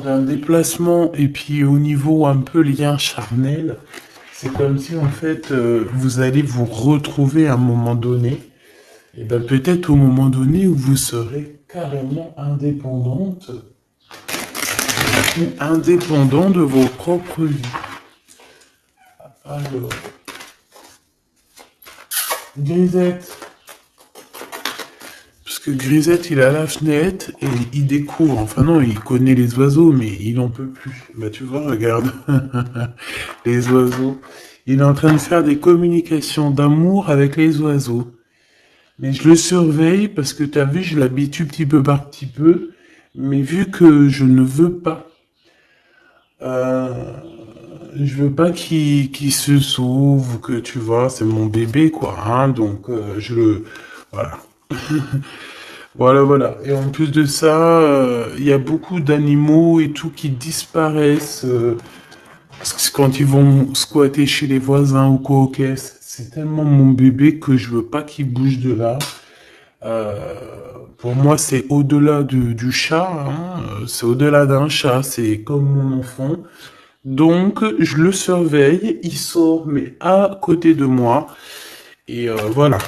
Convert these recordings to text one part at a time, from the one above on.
d'un déplacement et puis au niveau un peu lien charnel, c'est comme si en fait vous allez vous retrouver à un moment donné, et ben peut-être au moment donné où vous serez carrément indépendante ou indépendant de vos propres vies. Alors, Grisette. Parce que Grisette, il est à la fenêtre et il découvre. Enfin non, il connaît les oiseaux, mais il en peut plus. Bah tu vois, regarde. Les oiseaux. Il est en train de faire des communications d'amour avec les oiseaux. Mais je le surveille parce que t'as vu, je l'habitue petit peu par petit peu. Mais vu que je ne veux pas, euh, je veux pas qu'il se sauve, que tu vois, c'est mon bébé quoi. Hein, donc je le, voilà. Voilà, voilà. Et en plus de ça, il y a beaucoup d'animaux et tout qui disparaissent parce que quand ils vont squatter chez les voisins ou quoi aux caisses. C'est tellement mon bébé que je veux pas qu'il bouge de là. Euh, pour moi, c'est au-delà du chat. Hein, c'est au-delà d'un chat. C'est comme mon enfant. Donc, je le surveille. Il sort, mais à côté de moi. Et voilà.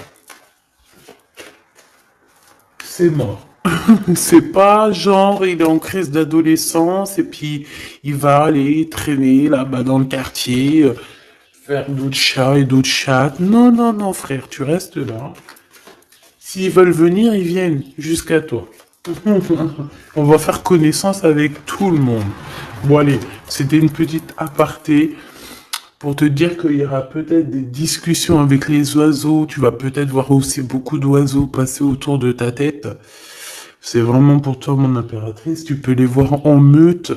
C'est mort. C'est pas genre il est en crise d'adolescence et puis il va aller traîner là-bas dans le quartier, faire d'autres chats et d'autres chattes. Non, non, non, frère, tu restes là. S'ils veulent venir, ils viennent jusqu'à toi. On va faire connaissance avec tout le monde. Bon, allez, c'était une petite aparté pour te dire qu'il y aura peut-être des discussions avec les oiseaux. Tu vas peut-être voir aussi beaucoup d'oiseaux passer autour de ta tête. C'est vraiment pour toi, mon impératrice. Tu peux les voir en meute.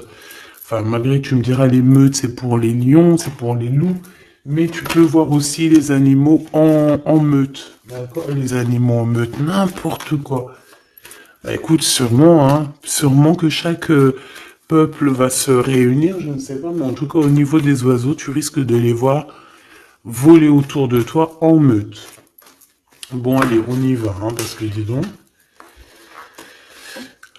Enfin, malgré que tu me diras, les meutes, c'est pour les lions, c'est pour les loups. Mais tu peux voir aussi les animaux en meute. D'accord? Les animaux en meute, n'importe quoi. Bah, écoute, sûrement, hein. Sûrement que chaque peuple va se réunir, je ne sais pas. Mais en tout cas, au niveau des oiseaux, tu risques de les voir voler autour de toi en meute. Bon, allez, on y va, hein, parce que dis donc.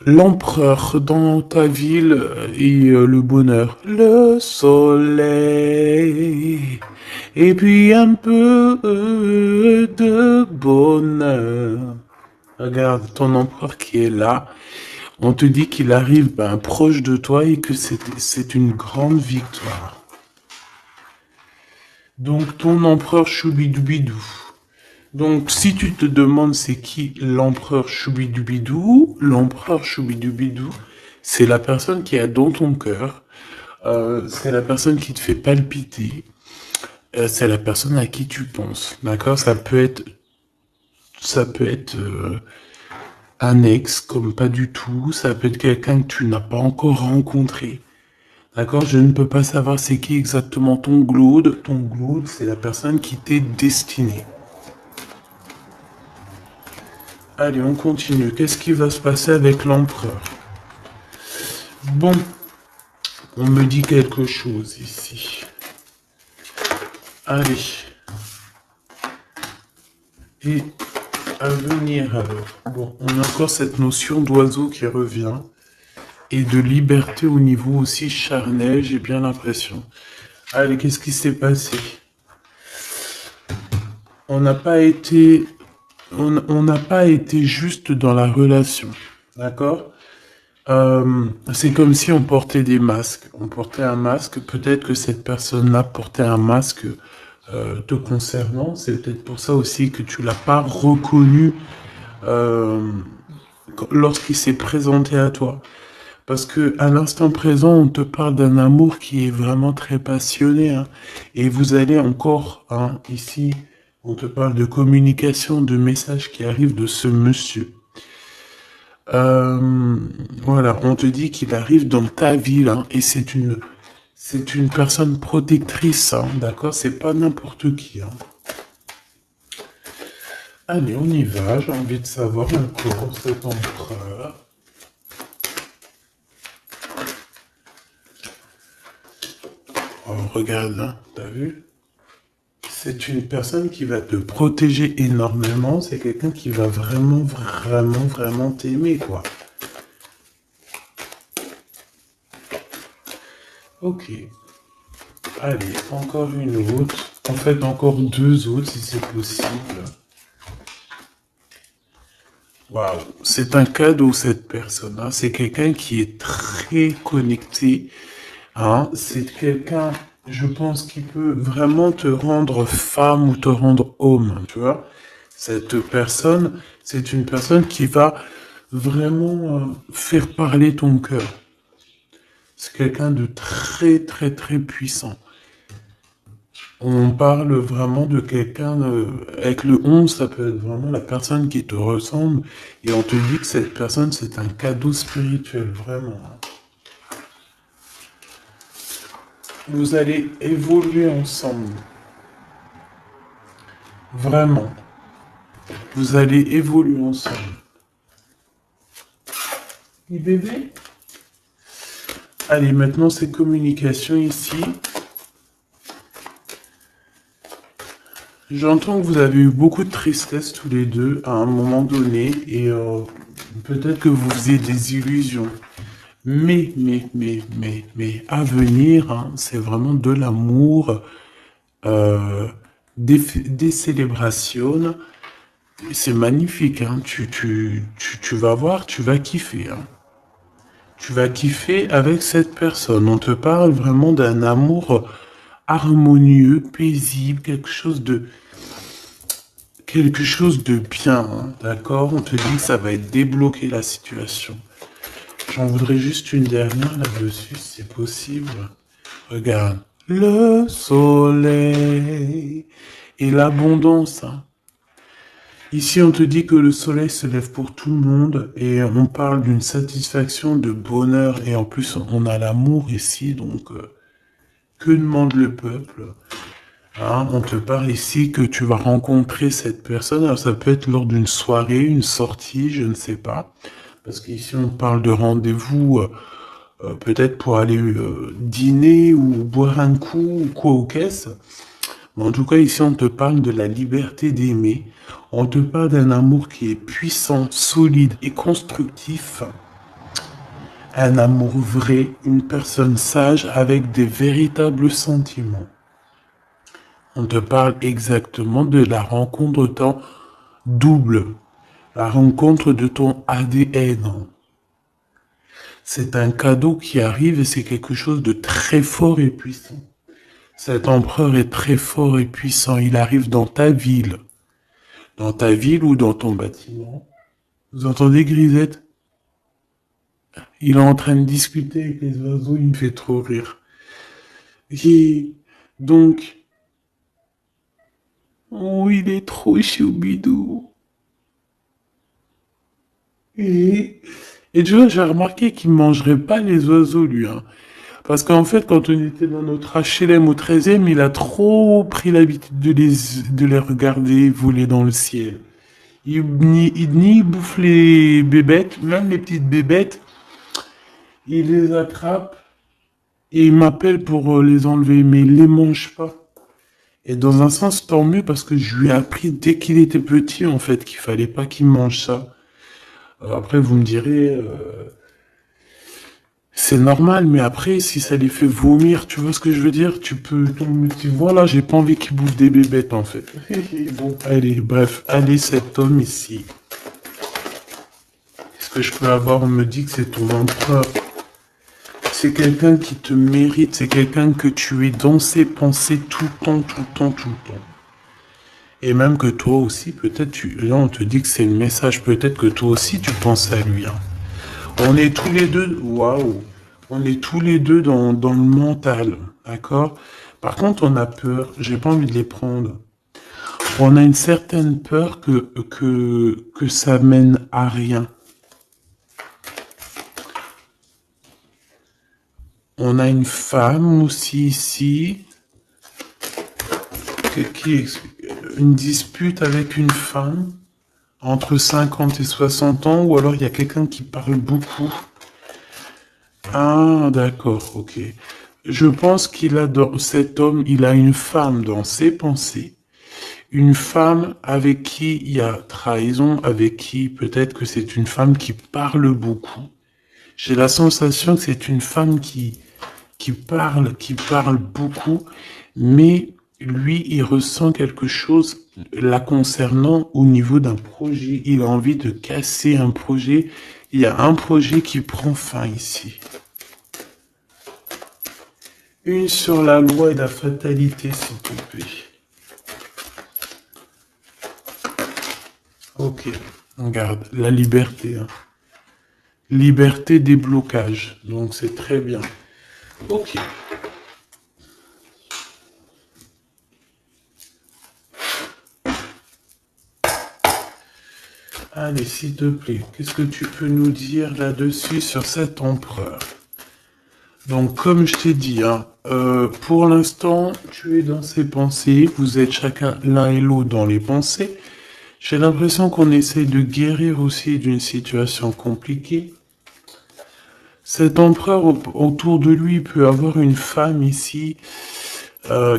L'empereur dans ta ville et le bonheur. Le soleil. Et puis un peu de bonheur. Regarde ton empereur qui est là. On te dit qu'il arrive ben, proche de toi et que c'est une grande victoire. Donc ton empereur Choubidoubidou. Donc, si tu te demandes c'est qui l'empereur Choubidoubidou, l'empereur Choubidoubidou, c'est la personne qui est dans ton cœur, c'est la personne qui te fait palpiter, c'est la personne à qui tu penses, d'accord? Ça peut être un ex comme pas du tout, ça peut être quelqu'un que tu n'as pas encore rencontré, d'accord? Je ne peux pas savoir c'est qui exactement ton glaude. Ton glaude, c'est la personne qui t'est destinée. Allez, on continue. Qu'est-ce qui va se passer avec l'empereur? Bon, on me dit quelque chose ici. Allez. Et à venir alors. Bon, on a encore cette notion d'oiseau qui revient. Et de liberté au niveau aussi charnel, j'ai bien l'impression. Allez, qu'est-ce qui s'est passé? On n'a pas été... On n'a pas été juste dans la relation. D'accord? C'est comme si on portait des masques. On portait un masque. Peut-être que cette personne-là portait un masque te concernant. C'est peut-être pour ça aussi que tu l'as pas reconnu euh, lorsqu'il s'est présenté à toi. Parce que à l'instant présent, on te parle d'un amour qui est vraiment très passionné. Hein, et vous allez encore, hein, ici, on te parle de communication, de messages qui arrivent de ce monsieur. Voilà, on te dit qu'il arrive dans ta ville, hein, et c'est une personne protectrice, hein, d'accord? C'est pas n'importe qui, hein. Allez, on y va, j'ai envie de savoir encore cet empereur. Oh, regarde, hein, t'as vu? C'est une personne qui va te protéger énormément, c'est quelqu'un qui va vraiment, vraiment, vraiment t'aimer, quoi. Ok. Allez, encore une autre. En fait, encore deux autres si c'est possible. Waouh, c'est un cadeau cette personne, hein. C'est quelqu'un qui est très connecté, hein. C'est quelqu'un, je pense, qui peut vraiment te rendre femme ou te rendre homme, tu vois. Cette personne, c'est une personne qui va vraiment faire parler ton cœur. C'est quelqu'un de très très très puissant. On parle vraiment de quelqu'un, avec le 11, ça peut être vraiment la personne qui te ressemble, et on te dit que cette personne, c'est un cadeau spirituel, vraiment. Vous allez évoluer ensemble. Vraiment. Vous allez évoluer ensemble. Et bébé? Allez, maintenant, c'est communication ici. J'entends que vous avez eu beaucoup de tristesse tous les deux à un moment donné, et peut-être que vous faisiez des illusions. Mais, à venir, hein, c'est vraiment de l'amour, euh, des célébrations. C'est magnifique, hein. Tu vas voir, tu vas kiffer, hein. Tu vas kiffer avec cette personne. On te parle vraiment d'un amour harmonieux, paisible, quelque chose de bien, hein, d'accord? On te dit que ça va être débloquer la situation. J'en voudrais juste une dernière là-dessus, si c'est possible. Regarde. Le soleil et l'abondance, hein. Ici, on te dit que le soleil se lève pour tout le monde et on parle d'une satisfaction, de bonheur, et en plus, on a l'amour ici, donc que demande le peuple? Hein, on te parle ici que tu vas rencontrer cette personne. Alors, ça peut être lors d'une soirée, une sortie, je ne sais pas. Parce qu'ici, on parle de rendez-vous, peut-être pour aller dîner ou boire un coup ou quoi aux caisses. Mais en tout cas, ici, on te parle de la liberté d'aimer. On te parle d'un amour qui est puissant, solide et constructif. Un amour vrai, une personne sage avec des véritables sentiments. On te parle exactement de la rencontre de ton double, la rencontre de ton ADN. C'est un cadeau qui arrive et c'est quelque chose de très fort et puissant. Cet empereur est très fort et puissant. Il arrive dans ta ville. Dans ta ville ou dans ton bâtiment. Vous entendez, Grisette? Il est en train de discuter avec les oiseaux, il me fait trop rire. Et donc, oh, il est trop choubidou. Et, et tu vois, j'ai remarqué qu'il mangerait pas les oiseaux, lui, hein. Parce qu'en fait, quand on était dans notre HLM au 13e, il a trop pris l'habitude de les regarder voler dans le ciel. Il bouffe les bébêtes, même les petites bébêtes, il les attrape et il m'appelle pour les enlever, mais il les mange pas. Et dans un sens, tant mieux parce que je lui ai appris dès qu'il était petit, en fait, qu'il fallait pas qu'il mange ça. Après, vous me direz, c'est normal, mais après, si ça les fait vomir, tu vois ce que je veux dire? Tu vois là, j'ai pas envie qu'ils bouffent des bébêtes, en fait. Bon, allez, bref, allez, cet homme ici. Est-ce que je peux avoir, on me dit que c'est ton empereur. C'est quelqu'un qui te mérite, c'est quelqu'un que tu es dans ses pensées tout le temps, tout le temps, tout le temps. Et même que toi aussi, peut-être, là, on te dit que c'est le message, peut-être que toi aussi, tu penses à lui, hein. On est tous les deux, waouh, on est tous les deux dans le mental, d'accord? Par contre, on a peur, j'ai pas envie de les prendre. On a une certaine peur que ça mène à rien. On a une femme aussi ici, une dispute avec une femme entre 50 et 60 ans, ou alors il y a quelqu'un qui parle beaucoup. Ah, d'accord, ok. Je pense cet homme, il a une femme dans ses pensées, une femme avec qui il y a trahison, avec qui peut-être que c'est une femme qui parle beaucoup. J'ai la sensation que c'est une femme qui qui parle beaucoup, mais lui, il ressent quelque chose la concernant au niveau d'un projet. Il a envie de casser un projet. Il y a un projet qui prend fin ici. Une sur la loi et la fatalité, s'il te plaît. Ok, regarde, la liberté. Hein. Liberté des blocages, donc c'est très bien. Ok. Allez, s'il te plaît, qu'est-ce que tu peux nous dire là-dessus sur cet empereur? Donc, comme je t'ai dit, hein, pour l'instant, tu es dans ses pensées, vous êtes chacun l'un et l'autre dans les pensées. J'ai l'impression qu'on essaye de guérir aussi d'une situation compliquée. Cet empereur, autour de lui, peut avoir une femme ici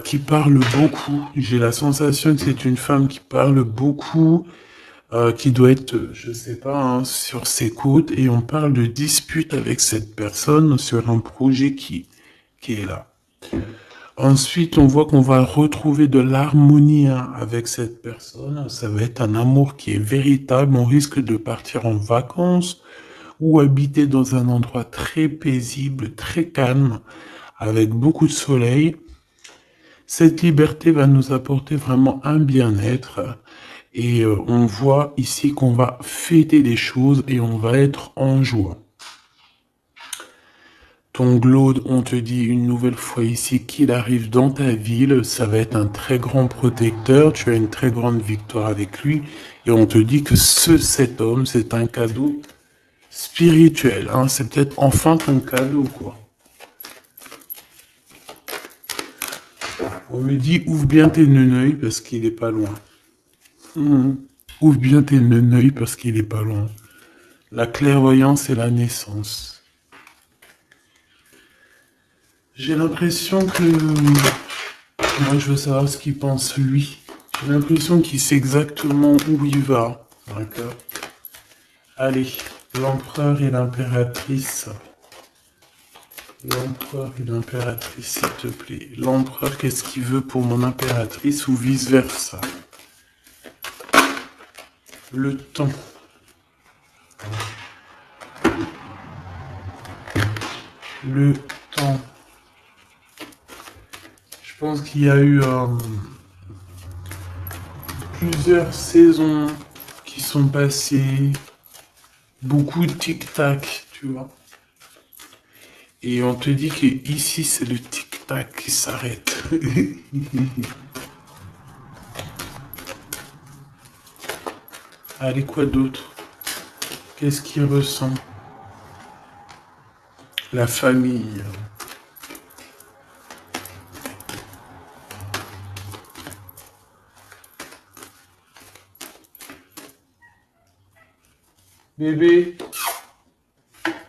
qui parle beaucoup. J'ai la sensation que c'est une femme qui parle beaucoup, qui doit être, je sais pas, hein, sur ses côtes. Et on parle de dispute avec cette personne sur un projet qui est là. Ensuite, on voit qu'on va retrouver de l'harmonie hein, avec cette personne. Ça va être un amour qui est véritable. On risque de partir en vacances ou habiter dans un endroit très paisible, très calme, avec beaucoup de soleil. Cette liberté va nous apporter vraiment un bien-être. Et on voit ici qu'on va fêter des choses et on va être en joie. Ton Glaude, on te dit une nouvelle fois ici qu'il arrive dans ta ville, ça va être un très grand protecteur, tu as une très grande victoire avec lui, et on te dit que cet homme, c'est un cadeau spirituel, hein, c'est peut-être enfin ton cadeau, quoi. On me dit, ouvre bien tes neneuils parce qu'il est pas loin. Ouvre bien tes neneuils parce qu'il est pas loin. La clairvoyance et la naissance. J'ai l'impression que... Moi, je veux savoir ce qu'il pense, lui. J'ai l'impression qu'il sait exactement où il va. D'accord? Allez, l'empereur et l'impératrice. L'empereur et l'impératrice, s'il te plaît. L'empereur, qu'est-ce qu'il veut pour mon impératrice ou vice-versa? Le temps. Le temps. Je pense qu'il y a eu plusieurs saisons qui sont passées, beaucoup de tic-tac, tu vois. Et on te dit que ici c'est le tic-tac qui s'arrête. Allez, quoi d'autre? Qu'est-ce qu'il ressent? La famille. Bébé,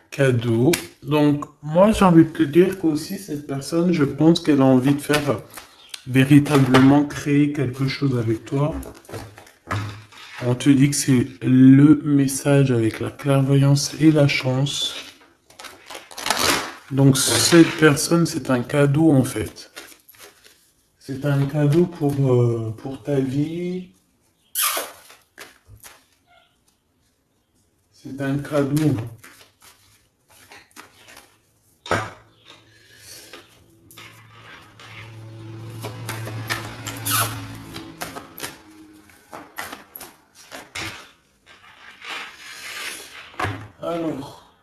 cadeau. Donc, moi, j'ai envie de te dire qu'aussi, cette personne, je pense qu'elle a envie de faire véritablement créer quelque chose avec toi. On te dit que c'est le message avec la clairvoyance et la chance. Donc, cette personne, c'est un cadeau, en fait. C'est un cadeau pour ta vie. C'est un cadeau. Alors,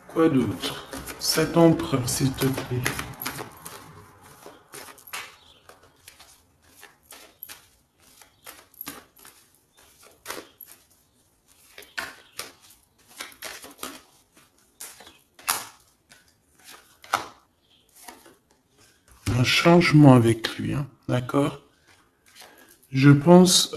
quoi d'autre? Cet empereur, s'il te plaît. Un changement avec lui, hein, d'accord? Je pense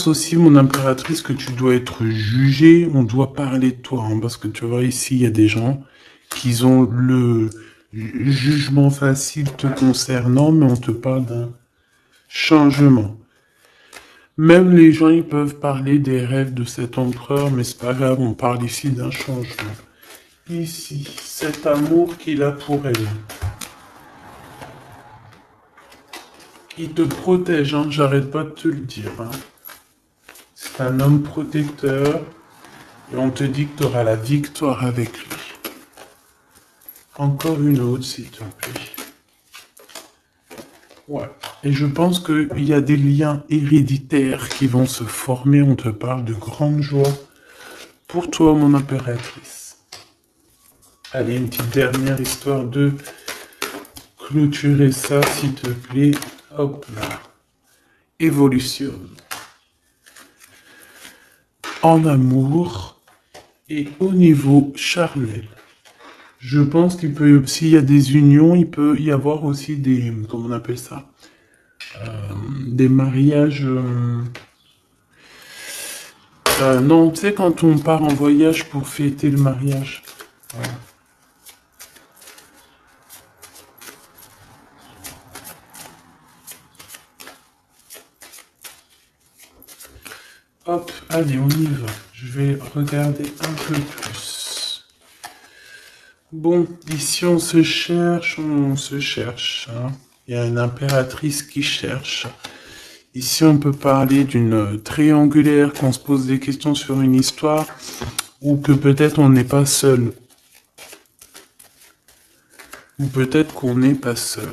aussi, mon impératrice, que tu dois être jugée, on doit parler de toi, hein, parce que tu vois, ici, il y a des gens qui ont le jugement facile te concernant, mais on te parle d'un changement. Même les gens, ils peuvent parler des rêves de cet empereur, mais c'est pas grave, on parle ici d'un changement. ici, cet amour qu'il a pour elle. Il te protège, hein, j'arrête pas de te le dire. Hein. C'est un homme protecteur et on te dit que tu auras la victoire avec lui. Encore une autre, s'il te plaît. Ouais. Et je pense qu'il y a des liens héréditaires qui vont se former. On te parle de grande joie pour toi, mon impératrice. Allez, une petite dernière histoire de clôturer ça, s'il te plaît. Hop là. Évolution. En amour et au niveau charnel. Je pense qu'il peut, s'il y a des unions, il peut y avoir aussi des, comment on appelle ça, des mariages. Non, tu sais, quand on part en voyage pour fêter le mariage. Voilà. Hop, allez, on y va. Je vais regarder un peu plus. Bon, ici on se cherche, hein. Il y a une impératrice qui cherche. Ici on peut parler d'une triangulaire, qu'on se pose des questions sur une histoire, ou que peut-être on n'est pas seul. Ou peut-être qu'on n'est pas seul.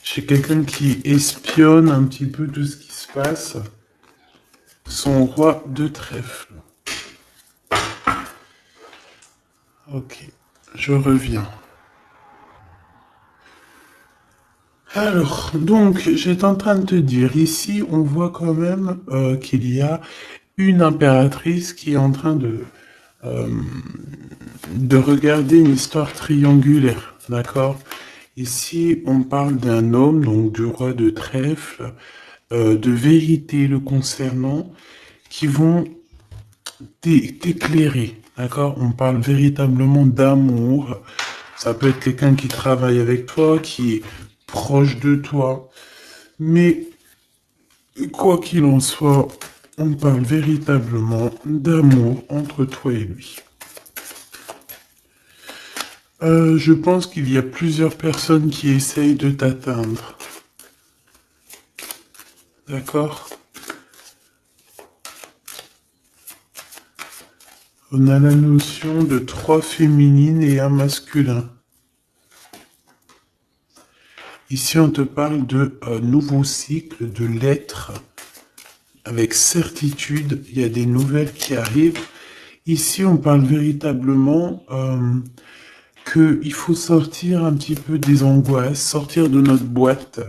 J'ai quelqu'un qui espionne un petit peu tout ce qui se passe. Son roi de trèfle. Ok, je reviens. Alors, donc, j'étais en train de te dire, ici, on voit quand même qu'il y a une impératrice qui est en train euh, de regarder une histoire triangulaire, d'accord? Ici, on parle d'un homme, donc du roi de trèfle, de vérité le concernant, qui vont t'éclairer, d'accord? On parle véritablement d'amour. Ça peut être quelqu'un qui travaille avec toi, qui est proche de toi. Mais quoi qu'il en soit, on parle véritablement d'amour entre toi et lui. Je pense qu'il y a plusieurs personnes qui essayent de t'atteindre. D'accord? On a la notion de 3 féminines et un masculin. Ici, on te parle de nouveau cycle, de l'être. Avec certitude, il y a des nouvelles qui arrivent. Ici, on parle véritablement qu'il faut sortir un petit peu des angoisses, sortir de notre boîte,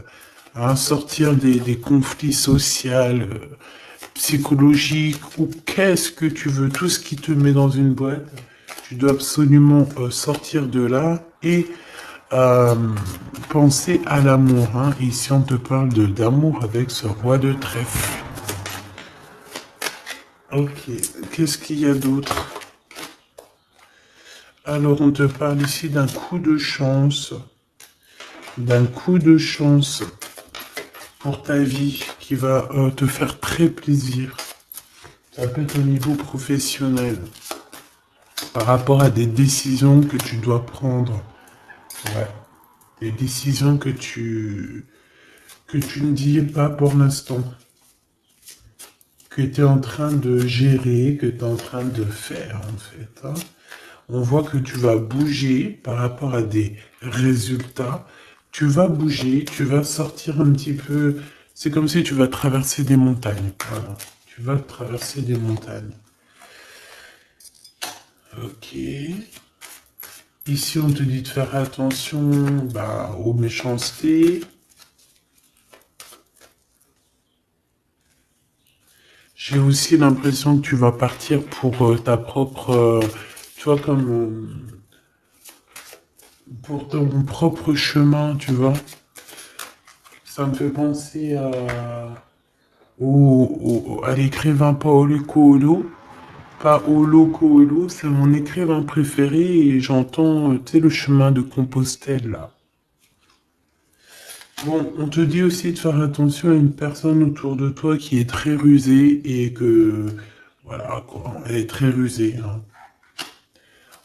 hein, sortir des conflits sociaux, psychologiques, ou qu'est-ce que tu veux, tout ce qui te met dans une boîte, tu dois absolument sortir de là et penser à l'amour. Hein. Ici, on te parle d'amour avec ce roi de trèfle. Ok, qu'est-ce qu'il y a d'autre? Alors, on te parle ici d'un coup de chance. D'un coup de chance pour ta vie qui va te faire très plaisir. Ça peut être au niveau professionnel. Par rapport à des décisions que tu dois prendre. Ouais. Des décisions que tu ne dis pas pour l'instant. Que tu es en train de gérer, que tu es en train de faire en fait. Hein. On voit que tu vas bouger par rapport à des résultats. Tu vas bouger, tu vas sortir un petit peu. C'est comme si tu vas traverser des montagnes. Voilà. Tu vas traverser des montagnes. Ok. Ici, on te dit de faire attention aux méchancetés. J'ai aussi l'impression que tu vas partir pour ta propre... tu vois, comme... pour ton propre chemin, tu vois. Ça me fait penser à l'écrivain Paolo Coelho. Paolo Coelho, c'est mon écrivain préféré et j'entends, tu sais, le chemin de Compostelle, là. Bon, on te dit aussi de faire attention à une personne autour de toi qui est très rusée et que Voilà, quoi. Elle est très rusée, hein.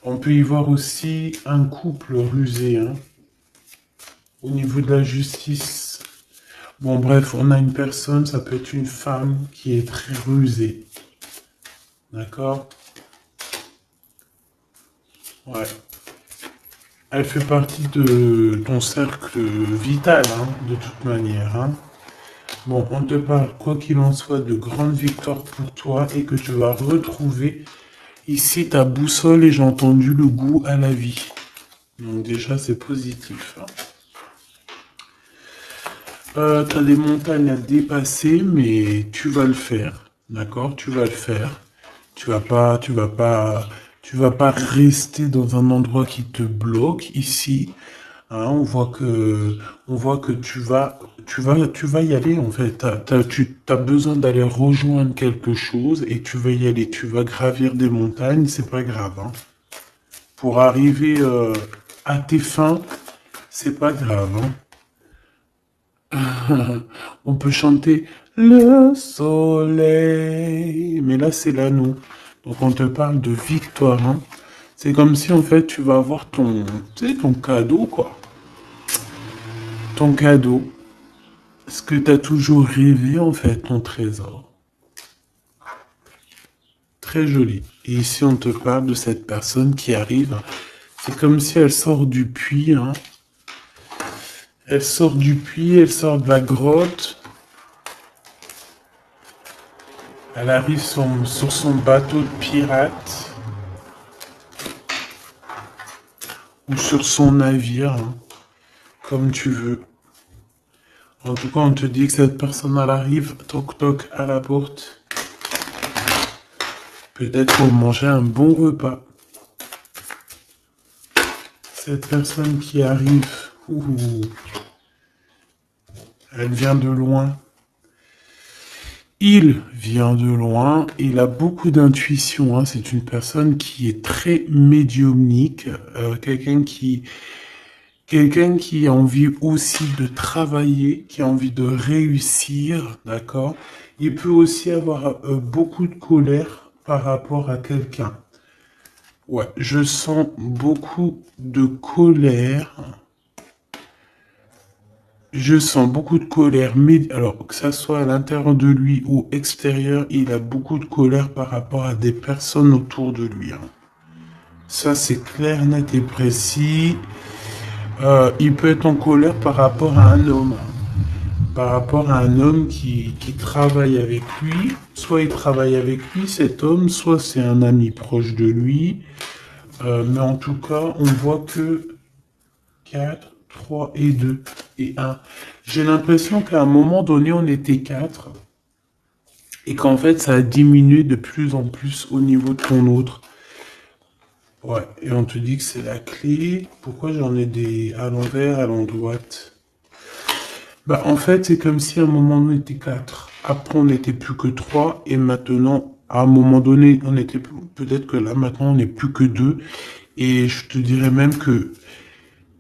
On peut y voir aussi un couple rusé, hein, au niveau de la justice. Bon, bref, on a une personne, ça peut être une femme qui est très rusée. D'accord? Ouais. Elle fait partie de ton cercle vital, hein, de toute manière, hein. Bon, on te parle, quoi qu'il en soit, de grandes victoires pour toi et que tu vas retrouver ici ta boussole et j'ai entendu le goût à la vie. Donc déjà, c'est positif, hein. T'as des montagnes à dépasser, mais tu vas le faire. D'accord? Tu vas le faire. Tu vas pas rester dans un endroit qui te bloque ici. Hein, on voit que tu vas y aller en fait. Tu as besoin d'aller rejoindre quelque chose et tu vas y aller. Tu vas gravir des montagnes, c'est pas grave, hein. Pour arriver à tes fins, c'est pas grave, hein. On peut chanter le soleil, mais là c'est l'anneau. Donc on te parle de victoire, hein. C'est comme si en fait tu vas avoir ton, tu sais, ton cadeau quoi. Ton cadeau. Ce que tu as toujours rêvé en fait, ton trésor. Très joli. Et ici on te parle de cette personne qui arrive. C'est comme si elle sort du puits, hein. Elle sort du puits, elle sort de la grotte. Elle arrive sur son bateau de pirate ou sur son navire, hein, comme tu veux. En tout cas, on te dit que cette personne, elle arrive, toc toc, à la porte. Peut-être pour manger un bon repas. Cette personne qui arrive, ouh, elle vient de loin. Il vient de loin, il a beaucoup d'intuition, hein. C'est une personne qui est très médiumnique, quelqu'un qui a envie aussi de travailler, qui a envie de réussir, d'accord? Il peut aussi avoir beaucoup de colère par rapport à quelqu'un. Ouais, je sens beaucoup de colère. Je sens beaucoup de colère, mais alors que ça soit à l'intérieur de lui ou extérieur, il a beaucoup de colère par rapport à des personnes autour de lui, hein. Ça, c'est clair, net et précis. Il peut être en colère par rapport à un homme, par rapport à un homme qui travaille avec lui. Soit il travaille avec lui, cet homme, soit c'est un ami proche de lui. Mais en tout cas, on voit que 4, 3 et 2 et 1. J'ai l'impression qu'à un moment donné, on était 4 et qu'en fait, ça a diminué de plus en plus au niveau de ton autre. Ouais, et on te dit que c'est la clé. Pourquoi j'en ai des à l'envers, à l'endroit? Bah, en fait, c'est comme si à un moment on était 4. Après, on n'était plus que 3. Et maintenant, à un moment donné, on était peut-être que là, maintenant, on n'est plus que 2. Et je te dirais même que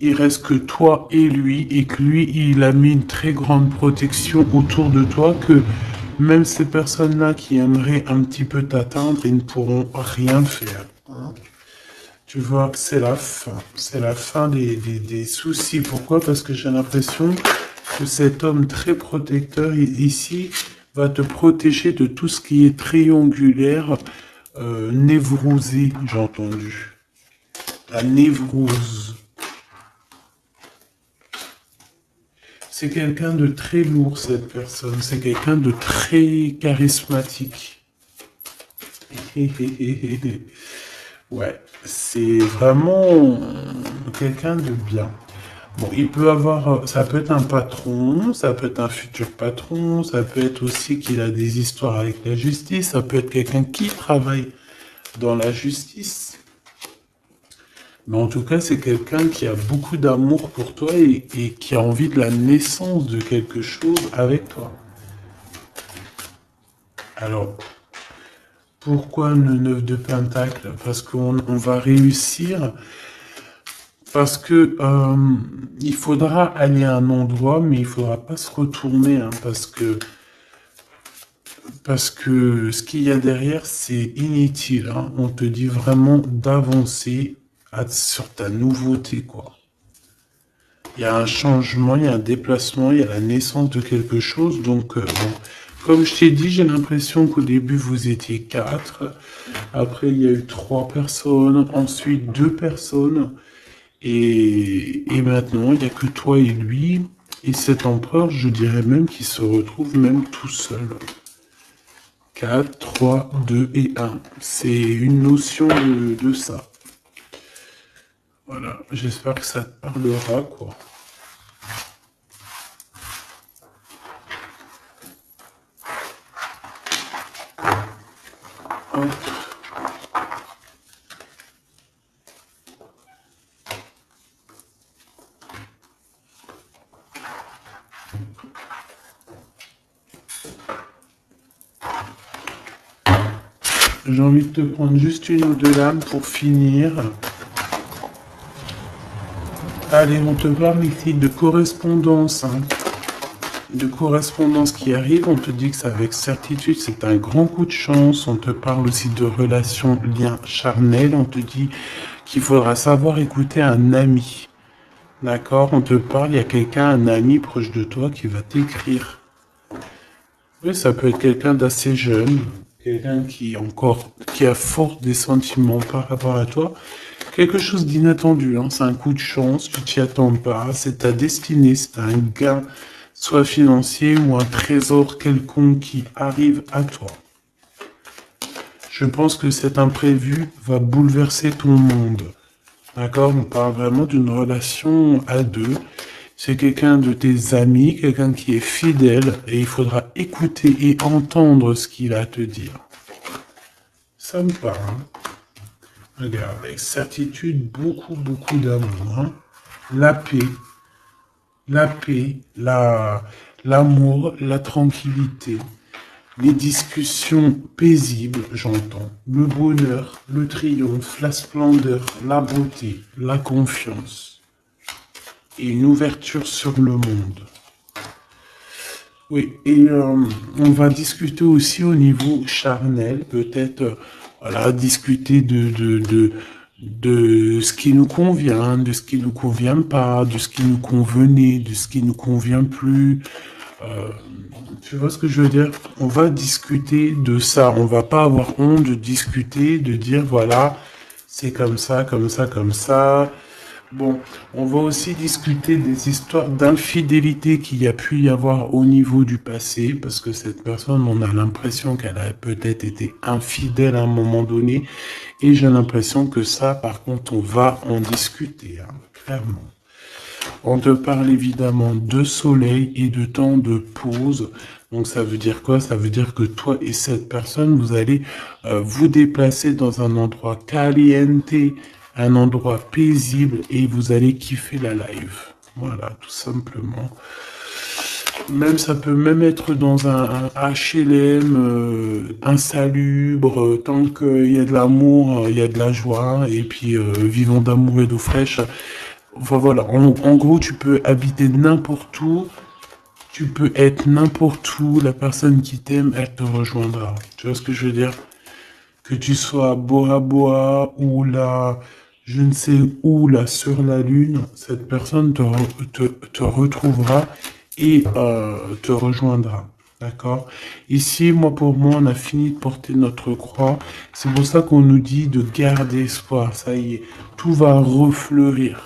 il reste que toi et lui. Et que lui, il a mis une très grande protection autour de toi. Que même ces personnes-là qui aimeraient un petit peu t'atteindre, ils ne pourront rien faire. Tu vois que c'est la fin. C'est la fin des soucis. Pourquoi? Parce que j'ai l'impression que cet homme très protecteur ici va te protéger de tout ce qui est triangulaire, névrosé, j'ai entendu. La névrose. C'est quelqu'un de très lourd, cette personne. C'est quelqu'un de très charismatique. Ouais, c'est vraiment quelqu'un de bien. Bon, il peut avoir, ça peut être un patron, ça peut être un futur patron, ça peut être aussi qu'il a des histoires avec la justice, ça peut être quelqu'un qui travaille dans la justice. Mais en tout cas, c'est quelqu'un qui a beaucoup d'amour pour toi et qui a envie de la naissance de quelque chose avec toi. Alors, pourquoi le 9 de Pentacle? Parce qu'on va réussir. Parce que il faudra aller à un endroit, mais il faudra pas se retourner, hein, parce que Parce que ce qu'il y a derrière, c'est inutile, hein. On te dit vraiment d'avancer sur ta nouveauté, quoi. Il y a un changement, il y a un déplacement, il y a la naissance de quelque chose. Donc, bon, comme je t'ai dit, j'ai l'impression qu'au début, vous étiez quatre. Après, il y a eu trois personnes. Ensuite, deux personnes. Et maintenant, il n'y a que toi et lui. Et cet empereur, je dirais même qu'il se retrouve même tout seul. 4, 3, 2 et 1. C'est une notion de ça. Voilà, j'espère que ça te parlera, quoi. Hop. J'ai envie de te prendre juste une ou deux lames pour finir. Allez, on te parle ici de correspondance, hein. De correspondance qui arrive. On te dit que c'est avec certitude, c'est un grand coup de chance. On te parle aussi de relations, liens charnels. On te dit qu'il faudra savoir écouter un ami. D'accord? On te parle, il y a quelqu'un, un ami proche de toi qui va t'écrire. Oui, ça peut être quelqu'un d'assez jeune, quelqu'un qui a fort des sentiments par rapport à toi. Quelque chose d'inattendu, hein. C'est un coup de chance, tu t'y attends pas, c'est ta destinée, c'est un gain, soit financier ou un trésor quelconque qui arrive à toi. Je pense que cet imprévu va bouleverser ton monde. D'accord? On parle vraiment d'une relation à deux. C'est quelqu'un de tes amis, quelqu'un qui est fidèle, et il faudra écouter et entendre ce qu'il a à te dire. Ça me parle. Regarde, avec certitude, beaucoup, beaucoup d'amour, hein. La paix, l'amour, la tranquillité, les discussions paisibles, j'entends, le bonheur, le triomphe, la splendeur, la beauté, la confiance et une ouverture sur le monde. Oui, et on va discuter aussi au niveau charnel, peut-être, voilà, discuter de ce qui nous convient, de ce qui nous convient pas, de ce qui nous convenait, de ce qui nous convient plus. Euh, Tu vois ce que je veux dire? On va discuter de ça. On va pas avoir honte de discuter, de dire voilà, c'est comme ça, comme ça, comme ça. Bon, on va aussi discuter des histoires d'infidélité qu'il y a pu y avoir au niveau du passé, parce que cette personne, on a l'impression qu'elle a peut-être été infidèle à un moment donné, et j'ai l'impression que ça, par contre, on va en discuter, hein, clairement. On te parle évidemment de soleil et de temps de pause. Donc ça veut dire quoi? Ça veut dire que toi et cette personne, vous allez vous déplacer dans un endroit caliente, un endroit paisible et vous allez kiffer la live. Voilà, tout simplement. Même ça peut même être dans un HLM insalubre, tant qu'il y a de l'amour, il y a de la joie, et puis vivons d'amour et d'eau fraîche. Enfin voilà, en gros, tu peux habiter n'importe où, tu peux être n'importe où, la personne qui t'aime, elle te rejoindra. Tu vois ce que je veux dire? Que tu sois à Bora Bora ou là, je ne sais où, là, sur la Lune, cette personne te retrouvera et te rejoindra. D'accord? Ici, moi, pour moi, on a fini de porter notre croix. C'est pour ça qu'on nous dit de garder espoir. Ça y est, tout va refleurir.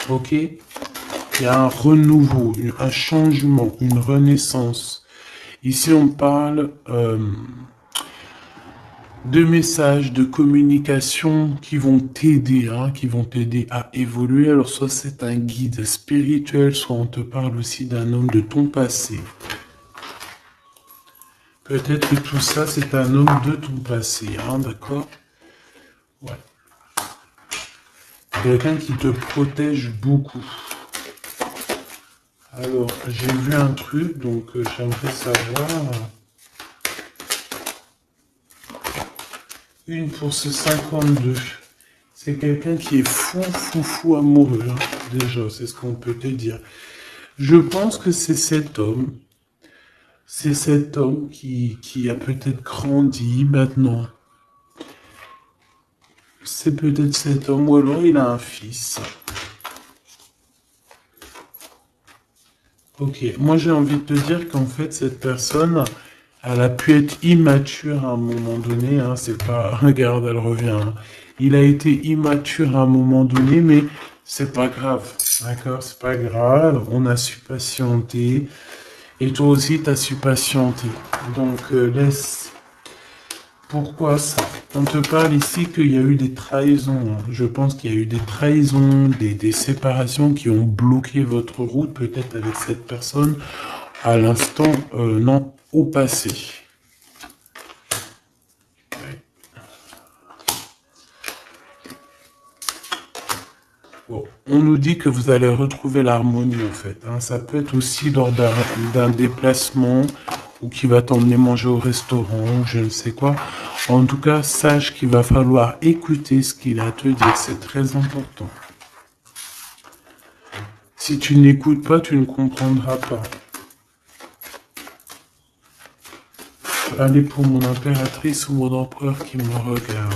Ok? Il y a un renouveau, un changement, une renaissance. Ici, on parle de messages, de communication qui vont t'aider, hein, qui vont t'aider à évoluer. Alors, soit c'est un guide spirituel, soit on te parle aussi d'un homme de ton passé. Peut-être que tout ça, c'est un homme de ton passé, hein, d'accord? Ouais. Quelqu'un qui te protège beaucoup. Alors, j'ai vu un truc, donc j'aimerais savoir. Une pour ce 52. C'est quelqu'un qui est fou, fou, fou amoureux, hein. Déjà, c'est ce qu'on peut te dire. Je pense que c'est cet homme. C'est cet homme qui a peut-être grandi maintenant. C'est peut-être cet homme, ou alors il a un fils. Ok, moi j'ai envie de te dire qu'en fait cette personne, elle a pu être immature à un moment donné, hein, c'est pas, regarde, elle revient, hein. Il a été immature à un moment donné, mais c'est pas grave, d'accord, c'est pas grave, on a su patienter, et toi aussi t'as su patienter, donc laisse. Pourquoi ça? On te parle ici qu'il y a eu des trahisons, hein. Je pense qu'il y a eu des trahisons, des séparations qui ont bloqué votre route, peut-être avec cette personne, à l'instant, non, au passé. Bon, on nous dit que vous allez retrouver l'harmonie en fait, hein. Ça peut être aussi lors d'un déplacement ou qui va t'emmener manger au restaurant ou je ne sais quoi. En tout cas, sache qu'il va falloir écouter ce qu'il a à te dire, c'est très important. Si tu n'écoutes pas, tu ne comprendras pas. Allez pour mon impératrice ou mon empereur qui me regarde.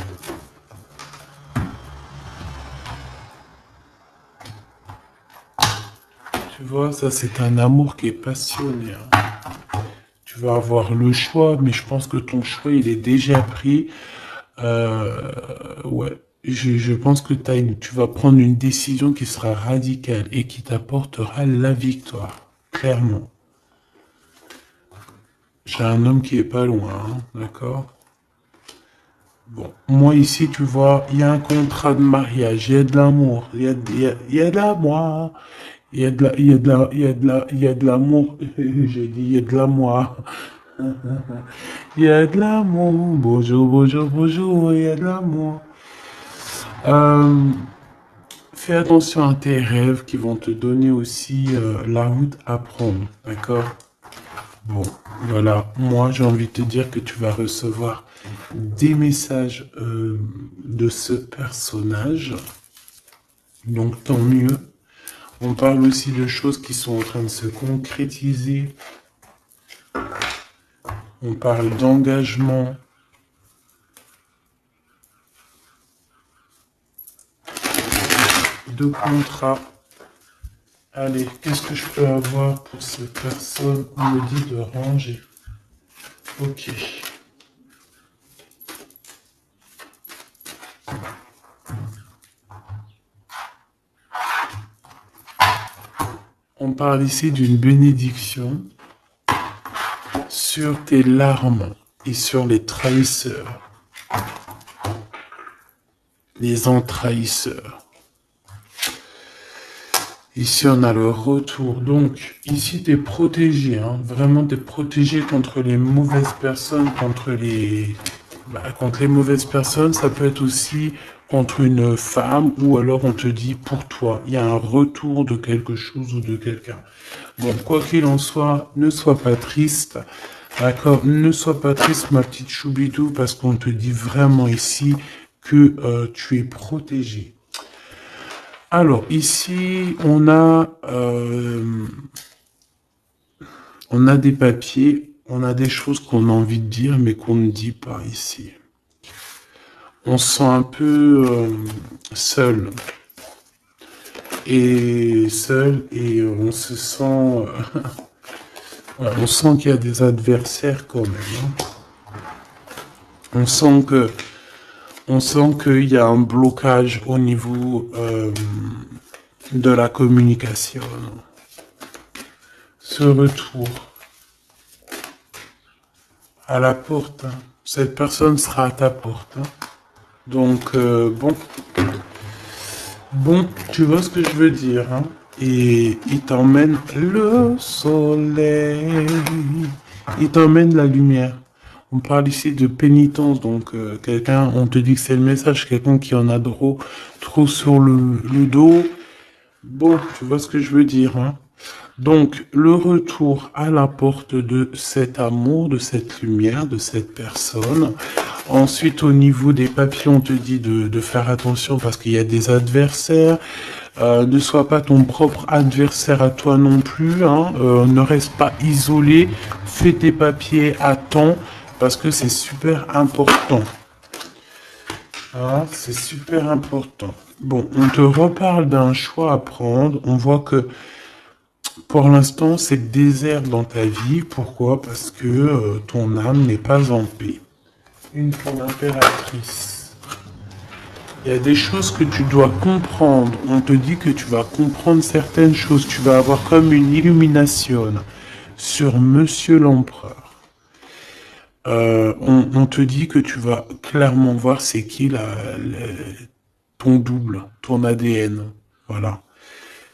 Tu vois, ça c'est un amour qui est passionné, hein. Tu vas avoir le choix, mais je pense que ton choix il est déjà pris. Ouais, je pense que tu vas prendre une décision qui sera radicale et qui t'apportera la victoire, clairement. J'ai un homme qui est pas loin, hein, d'accord? Bon, moi ici, tu vois, il y a un contrat de mariage, il y a de l'amour, il y a de l'amour, il y a de la, il y a de la, il y a de la, il y a de l'amour, j'ai dit, il y a de l'amour, il y a de l'amour, bonjour, bonjour, bonjour, il y a de l'amour. Euh, Fais attention à tes rêves qui vont te donner aussi la route à prendre, d'accord? Bon, voilà, moi j'ai envie de te dire que tu vas recevoir des messages de ce personnage, donc tant mieux. On parle aussi de choses qui sont en train de se concrétiser. On parle d'engagement. De contrat. Allez, qu'est-ce que je peux avoir pour cette personne? On me dit de ranger. Ok. On parle ici d'une bénédiction sur tes larmes et sur les trahisseurs. Les entrahisseurs. Ici, on a le retour. Donc, ici, tu es protégé. Hein. Vraiment, tu es protégé contre les mauvaises personnes, contre les mauvaises personnes. Ça peut être aussi contre une femme ou alors on te dit pour toi. Il y a un retour de quelque chose ou de quelqu'un. Bon, quoi qu'il en soit, ne sois pas triste. D'accord? Ne sois pas triste, ma petite Choubidou, parce qu'on te dit vraiment ici que tu es protégé. Alors, ici, on a des papiers, on a des choses qu'on a envie de dire, mais qu'on ne dit pas ici. On se sent un peu seul. Et on se sent... ouais, on sent qu'il y a des adversaires quand même. Hein. On sent qu'il y a un blocage au niveau de la communication. Ce retour à la porte, hein. Cette personne sera à ta porte. Hein. Donc, bon, tu vois ce que je veux dire. Hein. Et il t'emmène le soleil, il t'emmène la lumière. On parle ici de pénitence, donc quelqu'un, on te dit que c'est le message, quelqu'un qui en a trop sur le dos. Bon, tu vois ce que je veux dire. Hein. Donc, le retour à la porte de cet amour, de cette lumière, de cette personne. Ensuite, au niveau des papiers, on te dit de faire attention parce qu'il y a des adversaires. Ne sois pas ton propre adversaire à toi non plus. Hein. Ne reste pas isolé. Fais tes papiers à temps parce que c'est super important. Ah, c'est super important. Bon, on te reparle d'un choix à prendre. On voit que pour l'instant, c'est désert dans ta vie. Pourquoi? Parce que ton âme n'est pas en paix. Une femme impératrice. Il y a des choses que tu dois comprendre. On te dit que tu vas comprendre certaines choses. Tu vas avoir comme une illumination sur Monsieur l'Empereur. On te dit que tu vas clairement voir c'est qui ton double, ton ADN. Voilà.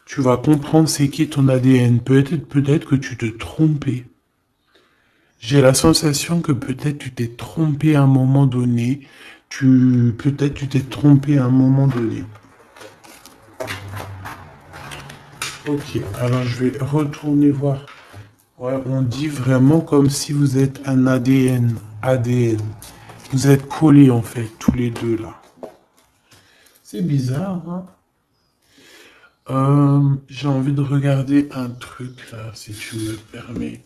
Tu vas comprendre c'est qui ton ADN. Peut-être que tu te trompais. J'ai la sensation que peut-être tu t'es trompé à un moment donné. Peut-être tu t'es trompé à un moment donné. Ok, alors je vais retourner voir. Ouais, on dit vraiment comme si vous êtes un ADN. ADN. Vous êtes collés en fait, tous les deux là. C'est bizarre, hein? J'ai envie de regarder un truc là, si tu me permets.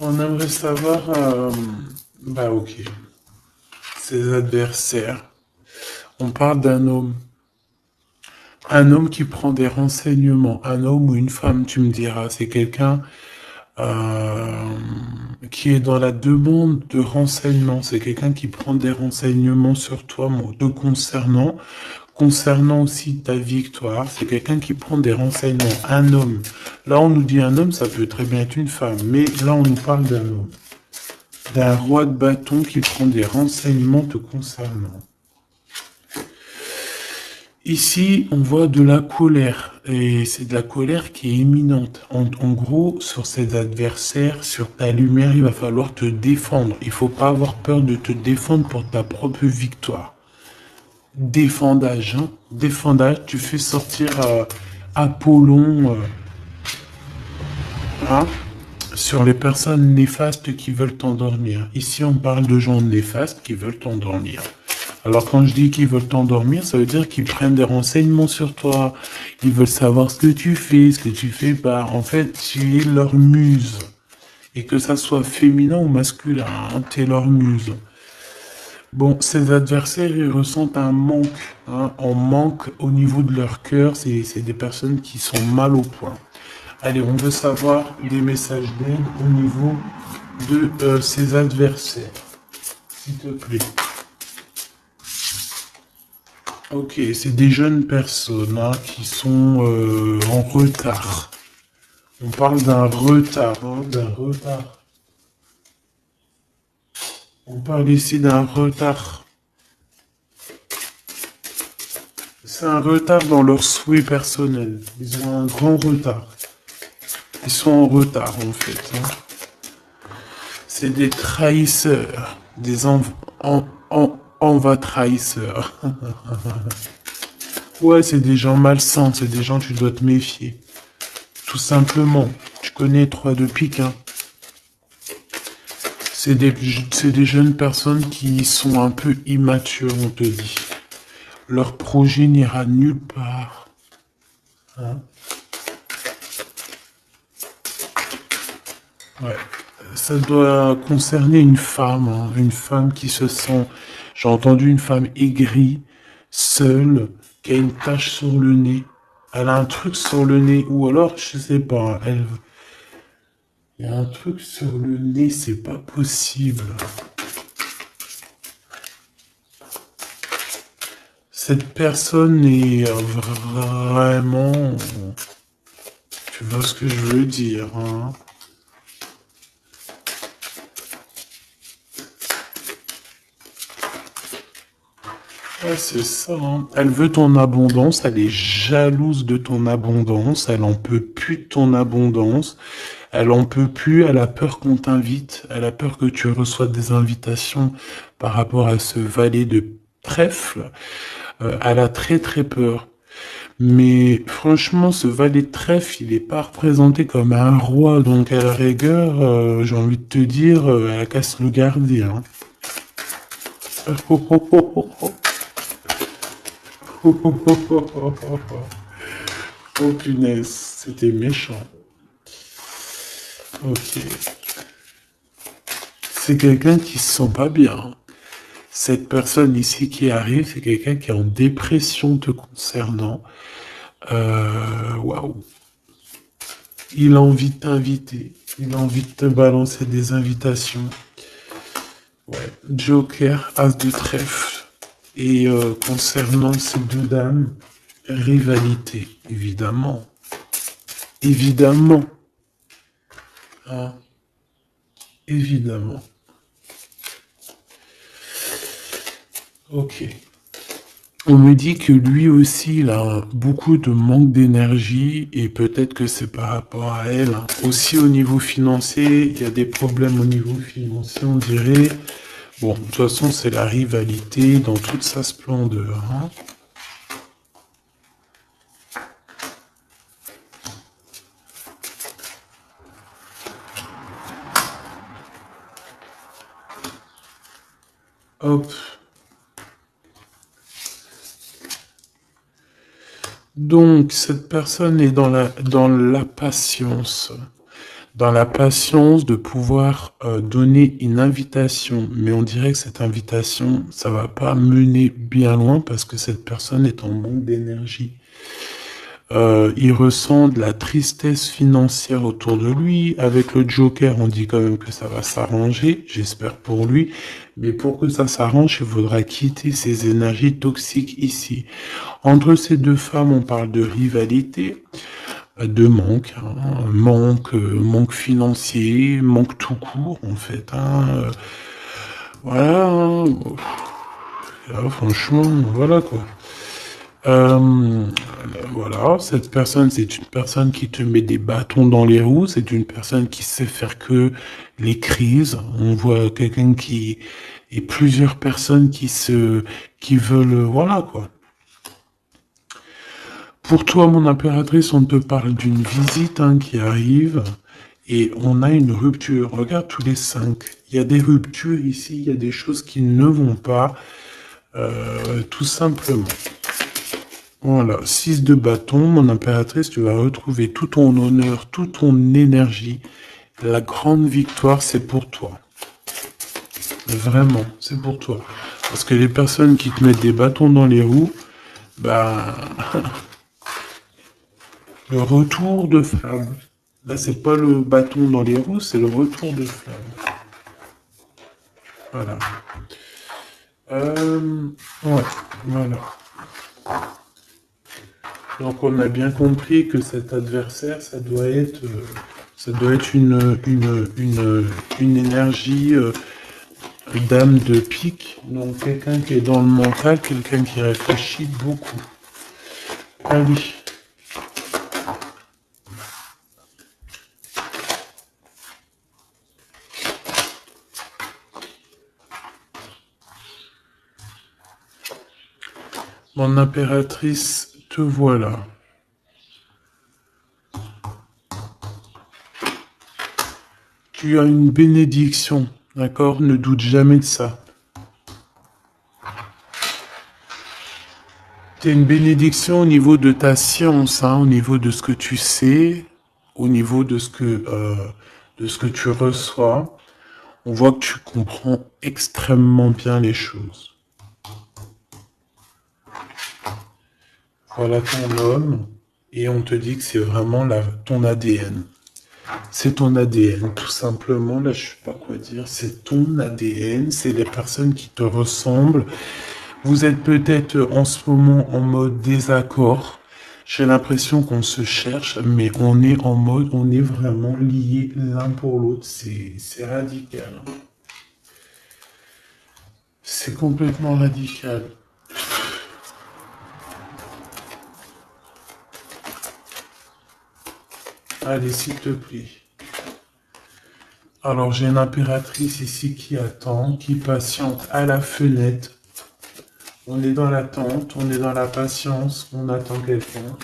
On aimerait savoir, bah ok, ses adversaires. On parle d'un homme. Un homme qui prend des renseignements. Un homme ou une femme, tu me diras. C'est quelqu'un euh, qui est dans la demande de renseignements. C'est quelqu'un qui prend des renseignements sur toi, te concernant. Concernant aussi ta victoire, c'est quelqu'un qui prend des renseignements. Un homme. Là, on nous dit un homme, ça peut très bien être une femme. Mais là, on nous parle d'un homme. D'un roi de bâton qui prend des renseignements te concernant. Ici, on voit de la colère, et c'est de la colère qui est imminente. En gros, sur ses adversaires, sur ta lumière, il va falloir te défendre. Il faut pas avoir peur de te défendre pour ta propre victoire. Défendage, hein. Défendage, tu fais sortir Apollon, hein, sur les personnes néfastes qui veulent t'endormir. Ici, on parle de gens néfastes qui veulent t'endormir. Alors quand je dis qu'ils veulent t'endormir, ça veut dire qu'ils prennent des renseignements sur toi. Ils veulent savoir ce que tu fais pas. En fait, tu es leur muse. Et que ça soit féminin ou masculin, hein, tu es leur muse. Bon, ces adversaires, ils ressentent un manque. Hein, un manque au niveau de leur cœur. C'est des personnes qui sont mal au point. Allez, on veut savoir des messages d'aide au niveau de ces adversaires. S'il te plaît. Ok, c'est des jeunes personnes hein, qui sont en retard. On parle d'un retard, hein, d'un retard. On parle ici d'un retard. C'est un retard dans leurs souhaits personnels. Ils ont un grand retard. Ils sont en retard en fait. Hein. C'est des trahisseurs, des enva trahisseurs. Ouais, c'est des gens malsains, c'est des gens tu dois te méfier. Tout simplement. Tu connais 3 de pique, hein. C'est des jeunes personnes qui sont un peu immatures, on te dit. Leur projet n'ira nulle part. Hein? Ouais. Ça doit concerner une femme, hein. Une femme qui se sent... J'ai entendu une femme aigrie, seule, qui a une tache sur le nez. Elle a un truc sur le nez, ou alors, je sais pas, il y a un truc sur le nez, c'est pas possible. Cette personne est vraiment... Tu vois ce que je veux dire, hein? Ouais, c'est ça, hein. Elle veut ton abondance, elle est jalouse de ton abondance, elle en peut plus de ton abondance, elle en peut plus, elle a peur qu'on t'invite, elle a peur que tu reçoives des invitations par rapport à ce valet de trèfle. Elle a très très peur. Mais franchement, ce valet de trèfle, il est pas représenté comme un roi, donc à la rigueur, j'ai envie de te dire, elle a qu'à se le garder, hein. Oh punaise, c'était méchant. Ok. C'est quelqu'un qui se sent pas bien. Cette personne ici qui arrive, c'est quelqu'un qui est en dépression te concernant. Waouh. Il a envie de t'inviter. Il a envie de te balancer des invitations. Ouais. Joker, As de trèfle. Et concernant ces deux dames, rivalité, évidemment. Évidemment. Hein, évidemment. Ok. On me dit que lui aussi, il a beaucoup de manque d'énergie et peut-être que c'est par rapport à elle, hein. Aussi au niveau financier, il y a des problèmes au niveau financier, on dirait. Bon, de toute façon, c'est la rivalité dans toute sa splendeur, hein. Hop. Donc, cette personne est dans la patience. Dans la patience de pouvoir donner une invitation. Mais on dirait que cette invitation, ça va pas mener bien loin parce que cette personne est en manque d'énergie. Il ressent de la tristesse financière autour de lui. Avec le Joker, on dit quand même que ça va s'arranger, j'espère pour lui. Mais pour que ça s'arrange, il faudra quitter ces énergies toxiques ici. Entre ces deux femmes, on parle de rivalité, de manque, hein, manque financier, manque tout court en fait, hein. Voilà, hein. Là, franchement, voilà quoi. Euh, voilà, cette personne, c'est une personne qui te met des bâtons dans les roues, c'est une personne qui sait faire que les crises. On voit quelqu'un qui et plusieurs personnes qui veulent, voilà quoi. Pour toi, mon impératrice, on te parle d'une visite hein, qui arrive et on a une rupture. Regarde tous les 5. Il y a des ruptures ici, il y a des choses qui ne vont pas, tout simplement. Voilà, 6 de bâton, mon impératrice, tu vas retrouver tout ton honneur, toute ton énergie. La grande victoire, c'est pour toi. Vraiment, c'est pour toi. Parce que les personnes qui te mettent des bâtons dans les roues, bah, le retour de flamme. Là, c'est pas le bâton dans les roues, c'est le retour de flamme. Voilà. Ouais, voilà. Donc on a bien compris que cet adversaire, ça doit être une énergie dame de pique. Donc quelqu'un qui est dans le mental, quelqu'un qui réfléchit beaucoup. Allez. Mon impératrice, te voilà. Tu as une bénédiction, d'accord? Ne doute jamais de ça. Tu as une bénédiction au niveau de ta science, hein, au niveau de ce que tu sais, au niveau de de ce que tu reçois. On voit que tu comprends extrêmement bien les choses. Voilà ton homme, et on te dit que c'est vraiment ton ADN. C'est ton ADN, tout simplement. Là, je sais pas quoi dire. C'est ton ADN, c'est les personnes qui te ressemblent. Vous êtes peut-être en ce moment en mode désaccord. J'ai l'impression qu'on se cherche, mais on est en mode, on est vraiment liés l'un pour l'autre. C'est radical. C'est complètement radical. Allez, s'il te plaît. Alors, j'ai une impératrice ici qui attend, qui patiente à la fenêtre On est dans l'attente, on est dans la patience, on attend quelqu'un.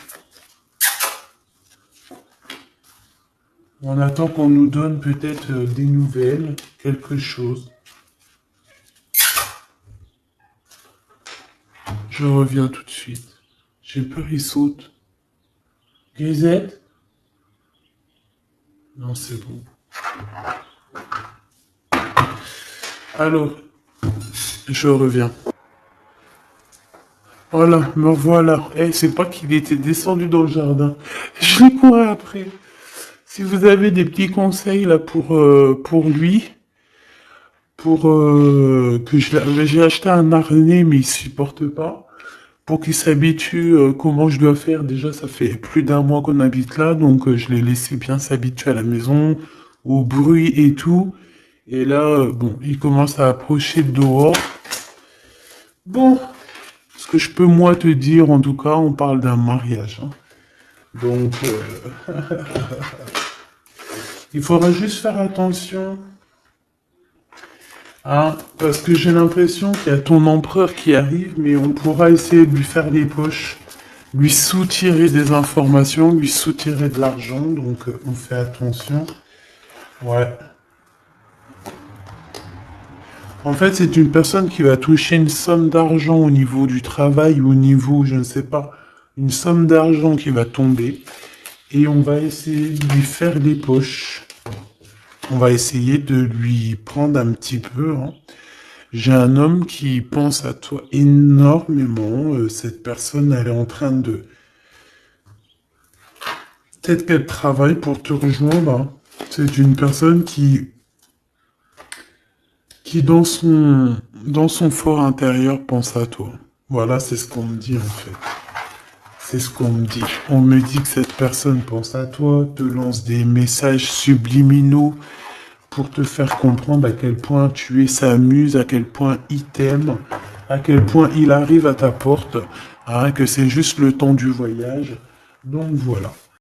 On attend qu'on nous donne peut-être des nouvelles, quelque chose. Je reviens tout de suite. J'ai peur, il saute. Grisette? Non, c'est bon. Alors, je reviens. Voilà, me revoilà. Eh, c'est pas qu'il était descendu dans le jardin. Je l'ai couru après. Si vous avez des petits conseils là pour lui, j'ai acheté un harnais mais il supporte pas. Pour qu'il s'habitue, comment je dois faire. Déjà, ça fait plus d'un mois qu'on habite là, donc je l'ai laissé bien s'habituer à la maison, au bruit et tout. Et là, bon, il commence à approcher le dehors. Bon, ce que je peux moi te dire, en tout cas, on parle d'un mariage, hein. Donc, il faudra juste faire attention, hein, parce que j'ai l'impression qu'il y a ton empereur qui arrive, mais on pourra essayer de lui faire les poches, lui soutirer des informations, lui soutirer de l'argent, donc on fait attention. Ouais. En fait, c'est une personne qui va toucher une somme d'argent au niveau du travail ou au niveau, je ne sais pas, une somme d'argent qui va tomber et on va essayer de lui faire les poches. On va essayer de lui prendre un petit peu, hein. J'ai un homme qui pense à toi énormément. Cette personne, elle est en train de... Peut-être qu'elle travaille pour te rejoindre, hein. C'est une personne qui dans son fort intérieur pense à toi. Voilà, c'est ce qu'on me dit en fait. C'est ce qu'on me dit. On me dit que cette personne pense à toi, te lance des messages subliminaux pour te faire comprendre à quel point tu es sa muse, à quel point il t'aime, à quel point il arrive à ta porte, hein, que c'est juste le temps du voyage. Donc voilà.